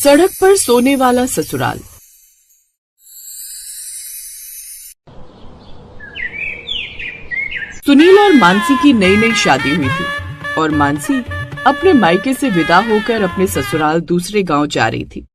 सड़क पर सोने वाला ससुराल। सुनील और मानसी की नई नई शादी हुई थी और मानसी अपने मायके से विदा होकर अपने ससुराल दूसरे गांव जा रही थी।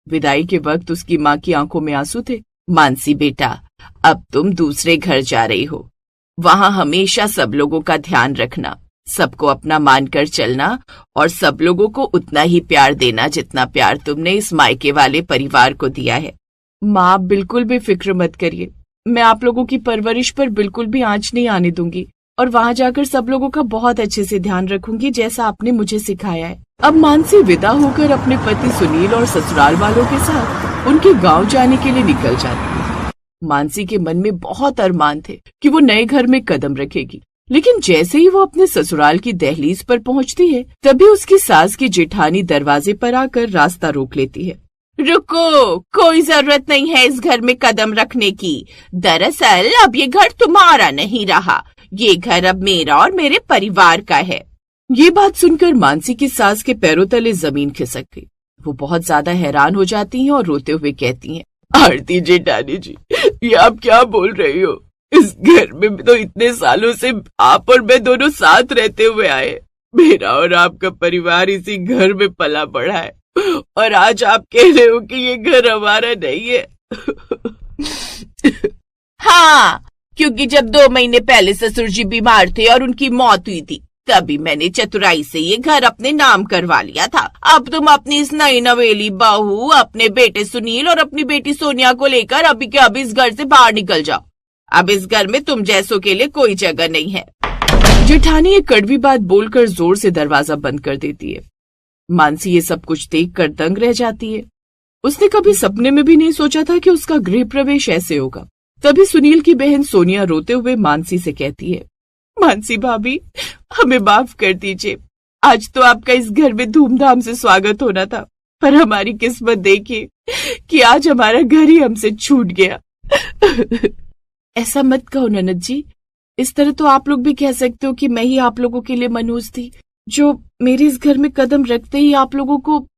विदाई के वक्त उसकी माँ की आंखों में आंसू थे। मानसी बेटा, अब तुम दूसरे घर जा रही हो, वहां हमेशा सब लोगों का ध्यान रखना, सबको अपना मानकर चलना और सब लोगों को उतना ही प्यार देना जितना प्यार तुमने इस मायके वाले परिवार को दिया है। माँ, बिल्कुल भी फिक्र मत करिए, मैं आप लोगों की परवरिश पर बिल्कुल भी आंच नहीं आने दूंगी और वहां जाकर सब लोगों का बहुत अच्छे से ध्यान रखूंगी जैसा आपने मुझे सिखाया है। अब मानसी विदा होकर अपने पति सुनील और ससुराल वालों के साथ उनके गांव जाने के लिए निकल जाती है। मानसी के मन में बहुत अरमान थे कि वो नए घर में कदम रखेगी, लेकिन जैसे ही वो अपने ससुराल की दहलीज पर पहुंचती है तभी उसकी सास की जेठानी दरवाजे पर आकर रास्ता रोक लेती है। रुको, कोई जरूरत नहीं है इस घर में कदम रखने की। दरअसल अब ये घर तुम्हारा नहीं रहा, ये घर अब मेरा और मेरे परिवार का है। ये बात सुनकर मानसी की सास के पैरों तले जमीन खिसक गई। वो बहुत ज्यादा हैरान हो जाती हैं और रोते हुए कहती हैं, आरती जेठानी जी, ये आप क्या बोल रही हो? इस घर में तो इतने सालों से आप और मैं दोनों साथ रहते हुए आए। मेरा और आपका परिवार इसी घर में पला बढ़ा है और आज आप कह रहे हो कि ये घर हमारा नहीं है। हाँ, क्योंकि जब 2 महीने पहले ससुर जी बीमार थे और उनकी मौत हुई थी तभी मैंने चतुराई से ये घर अपने नाम करवा लिया था। अब तुम अपनी इस नई नवेली बहू, अपने बेटे सुनील और अपनी बेटी सोनिया को लेकर अभी के अभी इस घर से बाहर निकल जाओ। अब इस घर में तुम जैसों के लिए कोई जगह नहीं है। जेठानी एक कड़वी बात बोलकर जोर से दरवाजा बंद कर देती है। मानसी ये सब कुछ देखकर दंग रह जाती है। उसने कभी सपने में भी नहीं सोचा था कि उसका गृह प्रवेश ऐसे होगा। तभी सुनील की बहन सोनिया रोते हुए मानसी से कहती है, मानसी भाभी, हमें माफ कर दीजिए। आज तो आपका इस घर में धूमधाम से स्वागत होना था, पर हमारी किस्मत देखिए कि आज हमारा घर ही हमसे छूट गया। ऐसा मत कहो ननद जी, इस तरह तो आप लोग भी कह सकते हो कि मैं ही आप लोगों के लिए मनहूस थी, जो मेरे इस घर में कदम रखते ही आप लोगों को